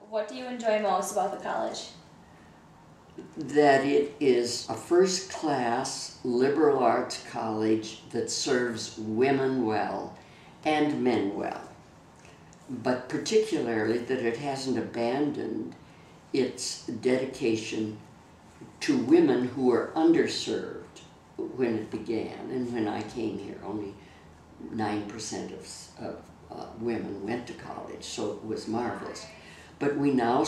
What do you enjoy most about the college? That it is a first-class liberal arts college that serves women well and men well, but particularly that it hasn't abandoned its dedication to women who were underserved when it began. And when I came here, only 9% of women went to college, so it was marvelous. But we now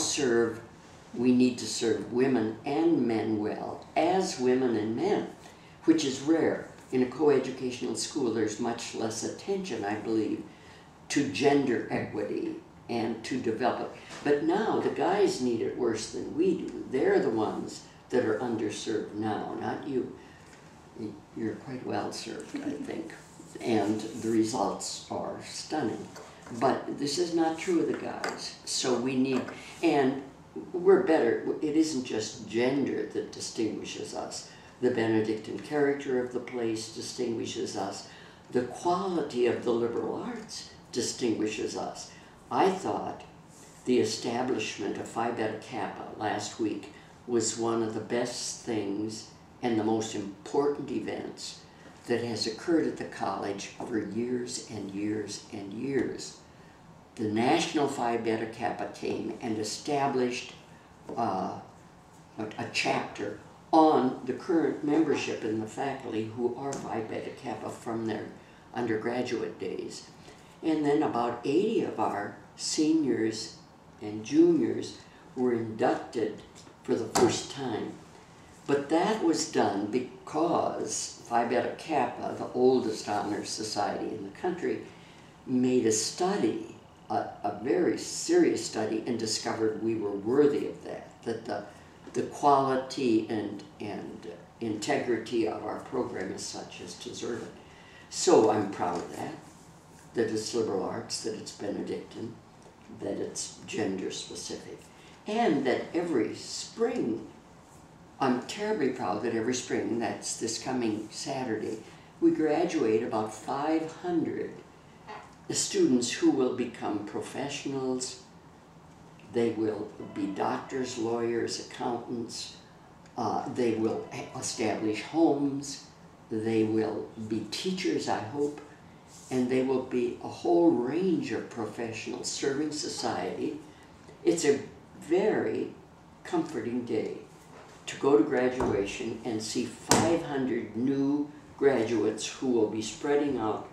we need to serve women and men well, as women and men, which is rare. In a coeducational school, there's much less attention, I believe, to gender equity and to develop. But now the guys need it worse than we do. They're the ones that are underserved now, not you. You're quite well served, I think, and the results are stunning. But this is not true of the guys, so we need, and we're better. It isn't just gender that distinguishes us. The Benedictine character of the place distinguishes us. The quality of the liberal arts distinguishes us. I thought the establishment of Phi Beta Kappa last week was one of the best things and the most important events that has occurred at the college over years and years and years. The National Phi Beta Kappa came and established a chapter on the current membership in the faculty who are Phi Beta Kappa from their undergraduate days. And then about 80 of our seniors and juniors were inducted for the first time. But that was done because Phi Beta Kappa, the oldest honor society in the country, made a study, a very serious study, and discovered we were worthy of that the quality and integrity of our program is such as to deserve it. So I'm proud of that it's liberal arts, that it's Benedictine, that it's gender specific, and that every spring, I'm terribly proud that every spring, that's this coming Saturday, we graduate about 500 students who will become professionals. They will be doctors, lawyers, accountants. They will establish homes. They will be teachers, I hope. And they will be a whole range of professionals serving society. It's a very comforting day to go to graduation and see 500 new graduates who will be spreading out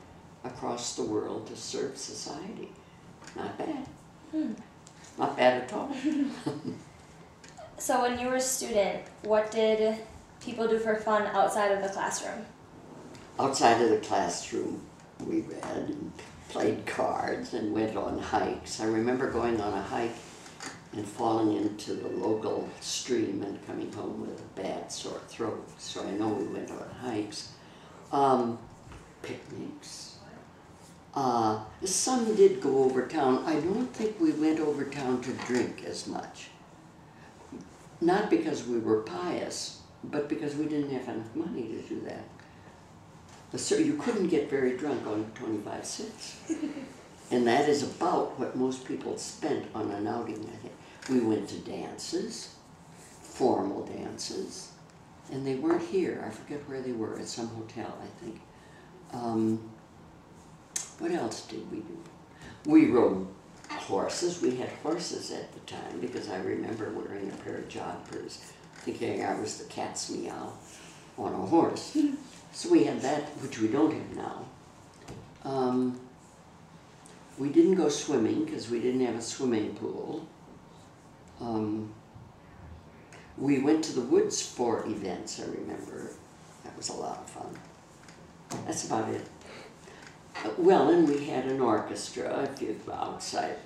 across the world to serve society. Not bad. Not bad at all. So when you were a student, what did people do for fun outside of the classroom? Outside of the classroom, we read and played cards and went on hikes. I remember going on a hike and falling into the local stream and coming home with a bad sore throat. So I know we went on hikes. Picnics. Some did go over town. I don't think we went over town to drink as much. Not because we were pious, but because we didn't have enough money to do that. So you couldn't get very drunk on 25 cents. And that is about what most people spent on an outing, I think. We went to dances, formal dances, and they weren't here. I forget where they were, at some hotel, I think. What else did we do? We rode horses. We had horses at the time because I remember wearing a pair of jodhpurs, thinking I was the cat's meow on a horse. So we had that, which we don't have now. We didn't go swimming because we didn't have a swimming pool. We went to the woods for events, I remember. That was a lot of fun. That's about it. Well, and we had an orchestra if you outside,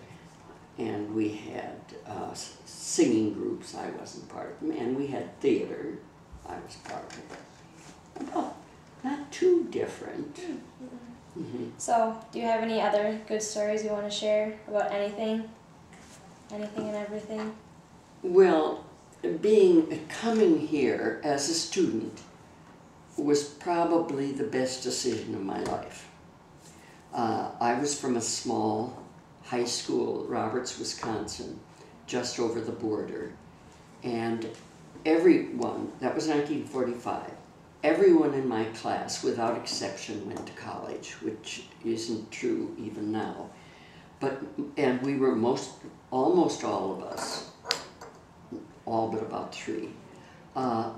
and we had singing groups. I wasn't part of them, and we had theater. I was part of it. Well, not too different. Mm-hmm. So, do you have any other good stories you want to share about anything? Anything and everything? Well, coming here as a student was probably the best decision of my life. I was from a small high school, Roberts, Wisconsin, just over the border. And everyone, that was 1945, everyone in my class, without exception, went to college, which isn't true even now. And we were almost all of us, all but about 3,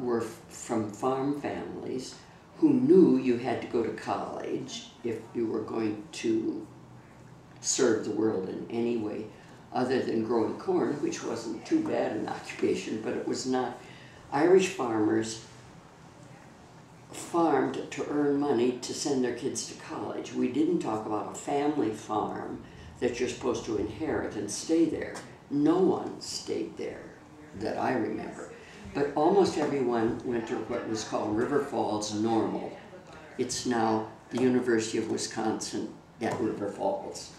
were from farm families who knew you had to go to college if you were going to serve the world in any way other than growing corn, which wasn't too bad an occupation, but it was not. Irish farmers farmed to earn money to send their kids to college. We didn't talk about a family farm that you're supposed to inherit and stay there. No one stayed there that I remember. But almost everyone went to what was called River Falls Normal. It's now the University of Wisconsin at River Falls.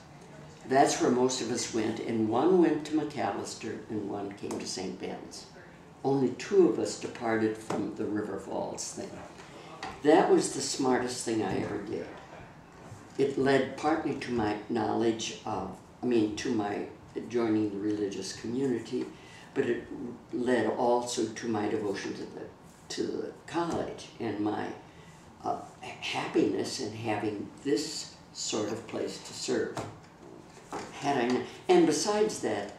That's where most of us went, and one went to McAllister and one came to St. Ben's. Only 2 of us departed from the River Falls thing. That was the smartest thing I ever did. It led partly to my knowledge of, to my joining the religious community, but it led also to my devotion to the college and my happiness in having this sort of place to serve. And besides that,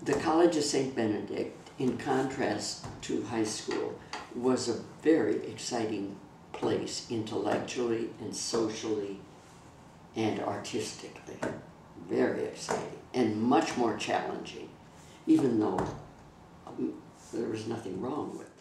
the College of St. Benedict, in contrast to high school, was a very exciting place intellectually and socially and artistically. Very exciting and much more challenging, even though there was nothing wrong with it.